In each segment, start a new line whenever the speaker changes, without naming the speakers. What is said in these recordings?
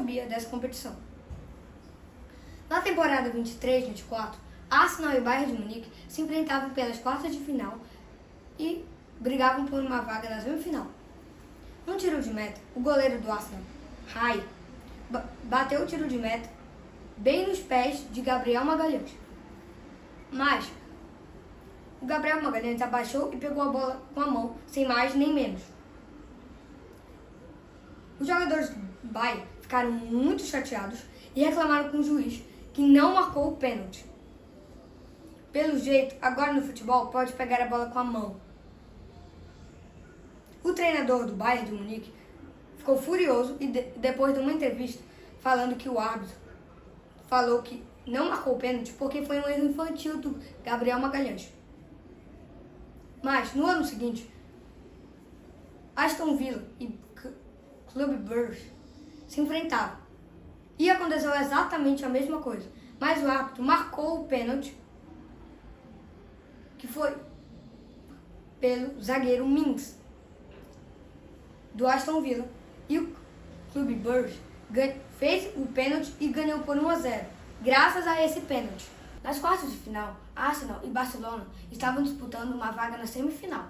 sabia dessa competição. Na temporada 23-24, Arsenal e Bayern de Munique se enfrentavam pelas quartas de final e brigavam por uma vaga na semifinal. Num tiro de meta, o goleiro do Arsenal, Rai, bateu o tiro de meta bem nos pés de Gabriel Magalhães. Mas o Gabriel Magalhães abaixou e pegou a bola com a mão, sem mais nem menos. Os jogadores do Bayern ficaram muito chateados e reclamaram com o juiz, que não marcou o pênalti. Pelo jeito, agora no futebol pode pegar a bola com a mão. O treinador do Bayern de Munique ficou furioso e depois de uma entrevista falando que o árbitro falou que não marcou o pênalti porque foi um erro infantil do Gabriel Magalhães. Mas no ano seguinte, Aston Villa e Clube Brugge se enfrentavam. E aconteceu exatamente a mesma coisa, mas o árbitro marcou o pênalti, que foi pelo zagueiro Mings, do Aston Villa, e o Clube Brugge fez o pênalti e ganhou por 1-0, graças a esse pênalti. Nas quartas de final, Arsenal e Barcelona estavam disputando uma vaga na semifinal.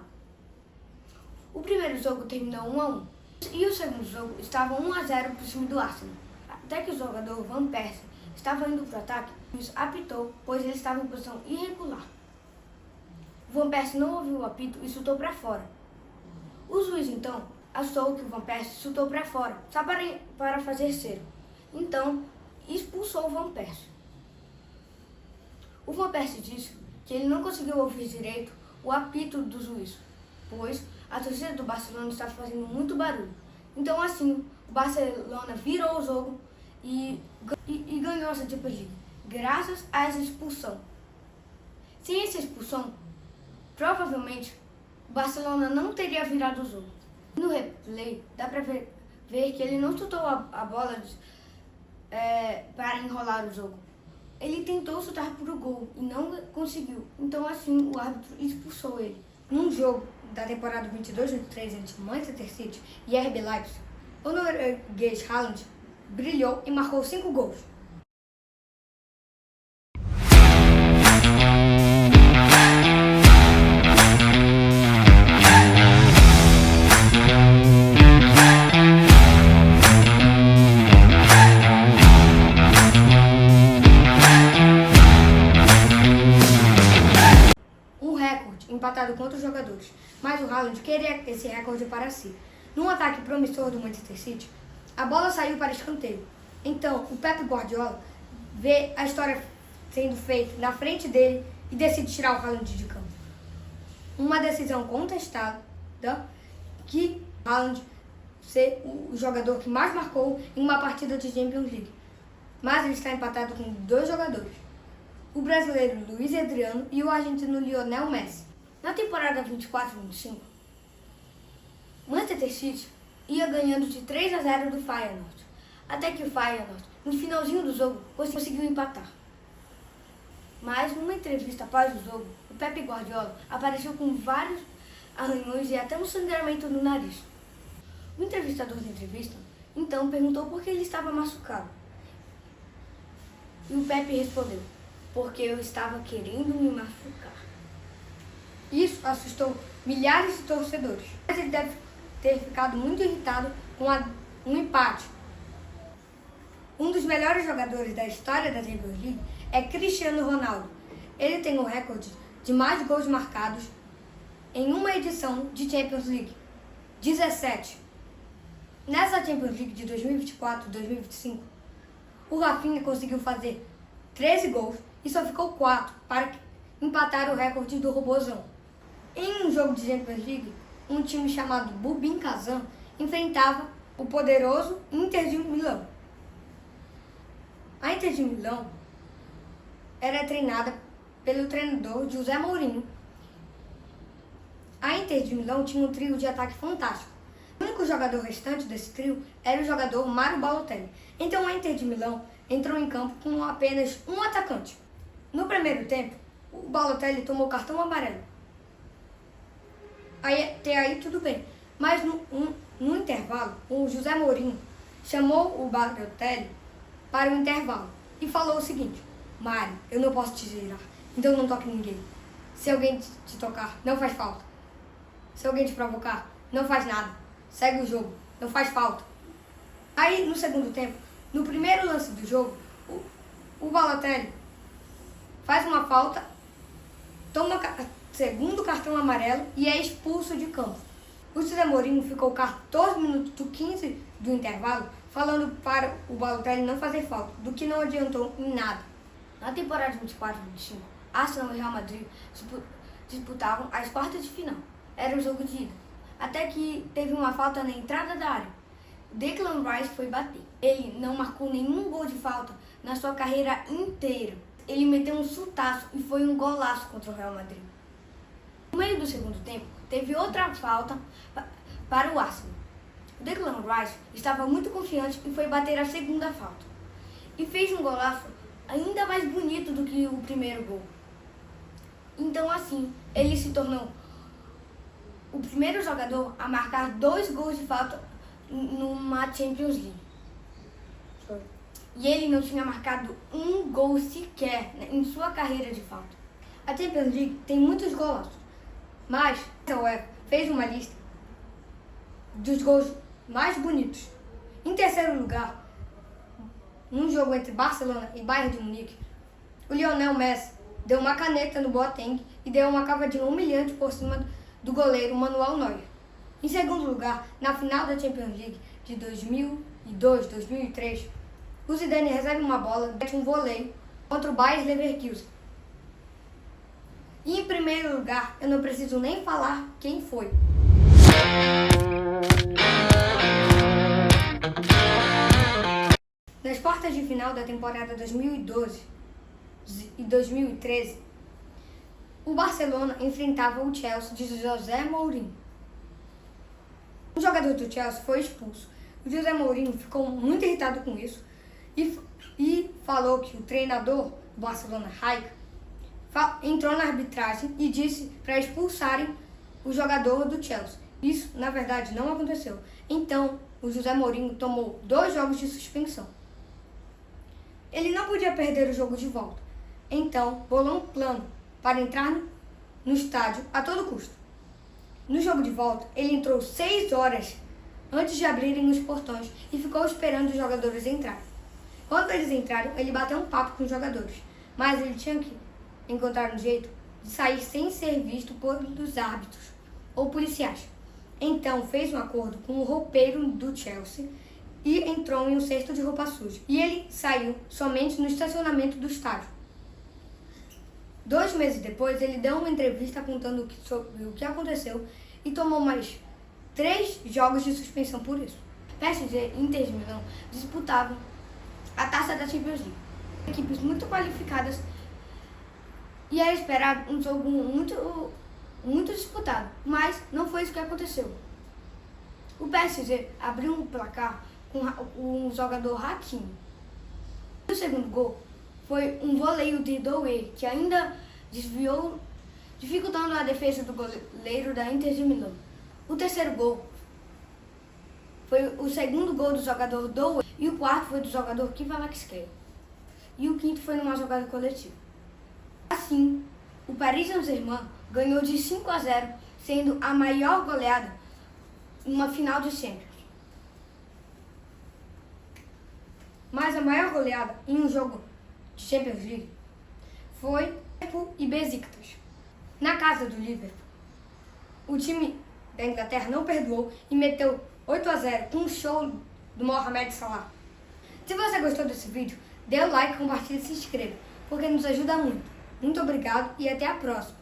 O primeiro jogo terminou 1-1 e o segundo jogo estava 1-0 para o time do Arsenal. Até que o jogador Van Persie estava indo para o ataque, o juiz apitou, pois ele estava em posição irregular. O Van Persie não ouviu o apito e chutou para fora. O juiz então achou que o Van Persie chutou para fora, só para fazer cero. Então expulsou o Van Persie. O Van Persie disse que ele não conseguiu ouvir direito o apito do juiz, pois a torcida do Barcelona estava fazendo muito barulho. Então assim, o Barcelona virou o jogo e ganhou essa Champions League, graças a essa expulsão. Sem essa expulsão, provavelmente o Barcelona não teria virado o jogo. No replay, dá pra ver que ele não chutou a bola para enrolar o jogo. Ele tentou chutar para o gol e não conseguiu. Então assim, o árbitro expulsou ele. Num jogo da temporada 22-23 entre Manchester City e RB Leipzig, o norueguês Haaland brilhou e marcou 5 gols. Empatado contra os jogadores, mas o Haaland queria esse recorde para si. Num ataque promissor do Manchester City, a bola saiu para escanteio. Então, o Pep Guardiola vê a história sendo feita na frente dele e decide tirar o Haaland de campo. Uma decisão contestada que Haaland ser o jogador que mais marcou em uma partida de Champions League. Mas ele está empatado com 2 jogadores, o brasileiro Luiz Adriano e o argentino Lionel Messi. Na temporada 24-25, Manchester City ia ganhando de 3-0 do Feyenoord, até que o Feyenoord, no finalzinho do jogo, conseguiu empatar. Mas, numa entrevista após o jogo, o Pep Guardiola apareceu com vários arranhões e até um sangramento no nariz. O entrevistador da entrevista, então, perguntou por que ele estava machucado. E o Pep respondeu: porque eu estava querendo me machucar. Isso assustou milhares de torcedores, mas ele deve ter ficado muito irritado com um empate. Um dos melhores jogadores da história da Champions League é Cristiano Ronaldo. Ele tem o recorde de mais gols marcados em uma edição de Champions League, 17. Nessa Champions League de 2024-2025, o Rafinha conseguiu fazer 13 gols e só ficou 4 para empatar o recorde do Robozão. Em um jogo de Champions League, um time chamado Rubin Kazan enfrentava o poderoso Inter de Milão. A Inter de Milão era treinada pelo treinador José Mourinho. A Inter de Milão tinha um trio de ataque fantástico. O único jogador restante desse trio era o jogador Mario Balotelli. Então a Inter de Milão entrou em campo com apenas um atacante. No primeiro tempo, o Balotelli tomou cartão amarelo. Até aí tudo bem, mas no intervalo, o José Mourinho chamou o Balotelli para o intervalo e falou o seguinte: Mário, eu não posso te girar, então não toque ninguém. Se alguém te tocar, não faz falta. Se alguém te provocar, não faz nada. Segue o jogo, não faz falta. Aí, no segundo tempo, no primeiro lance do jogo, o Balotelli faz uma falta, toma segundo cartão amarelo e é expulso de campo. O José Mourinho ficou 14 minutos do 15 do intervalo falando para o Balotelli não fazer falta, do que não adiantou em nada. Na temporada 24-25, Arsenal e Real Madrid disputavam as quartas de final. Era o jogo de ida. Até que teve uma falta na entrada da área. Declan Rice foi bater. Ele não marcou nenhum gol de falta na sua carreira inteira. Ele meteu um chutaço e foi um golaço contra o Real Madrid. No meio do segundo tempo, teve outra falta para o Arsenal. O Declan Rice estava muito confiante e foi bater a segunda falta. E fez um golaço ainda mais bonito do que o primeiro gol. Então assim, ele se tornou o primeiro jogador a marcar 2 gols de falta numa Champions League. E ele não tinha marcado um gol sequer em sua carreira de falta. A Champions League tem muitos golaços, mas a UEFA fez uma lista dos gols mais bonitos. Em terceiro lugar, num jogo entre Barcelona e Bayern de Munique, o Lionel Messi deu uma caneta no Boateng e deu uma cavadinha humilhante por cima do goleiro Manuel Neuer. Em segundo lugar, na final da Champions League de 2002-2003, o Zidane recebe uma bola de um voleio contra o Bayer Leverkusen. E em primeiro lugar, eu não preciso nem falar quem foi. Nas quartas de final da temporada 2012 e 2013, o Barcelona enfrentava o Chelsea de José Mourinho. Um jogador do Chelsea foi expulso. O José Mourinho ficou muito irritado com isso e falou que o treinador do Barcelona, Raik, entrou na arbitragem e disse para expulsarem o jogador do Chelsea. Isso, na verdade, não aconteceu. Então, o José Mourinho tomou 2 jogos de suspensão. Ele não podia perder o jogo de volta. Então, bolou um plano para entrar no estádio a todo custo. No jogo de volta, ele entrou 6 horas antes de abrirem os portões e ficou esperando os jogadores entrarem. Quando eles entraram, ele bateu um papo com os jogadores, mas ele tinha que encontrar um jeito de sair sem ser visto pelos árbitros ou policiais. Então, fez um acordo com o roupeiro do Chelsea e entrou em um cesto de roupa suja. E ele saiu somente no estacionamento do estádio. 2 meses depois, ele deu uma entrevista contando sobre o que aconteceu e tomou mais 3 jogos de suspensão por isso. PSG e Inter de Milão disputavam a taça da Champions League. Equipes muito qualificadas e era esperado um jogo muito disputado, mas não foi isso que aconteceu. O PSG abriu um placar com o jogador Hakimi. O segundo gol foi um voleio de Doué, que ainda desviou, dificultando a defesa do goleiro da Inter de Milão. O terceiro gol foi o segundo gol do jogador Doué e o quarto foi do jogador Kvaratskhelia. E o quinto foi numa jogada coletiva. Assim, o Paris Saint-Germain ganhou de 5-0, sendo a maior goleada em uma final de Champions. Mas a maior goleada em um jogo de Champions League foi Liverpool e Besiktas. Na casa do Liverpool, o time da Inglaterra não perdoou e meteu 8-0 com um show do Mohamed Salah. Se você gostou desse vídeo, dê o like, compartilhe e se inscreva, porque nos ajuda muito. Muito obrigado e até a próxima.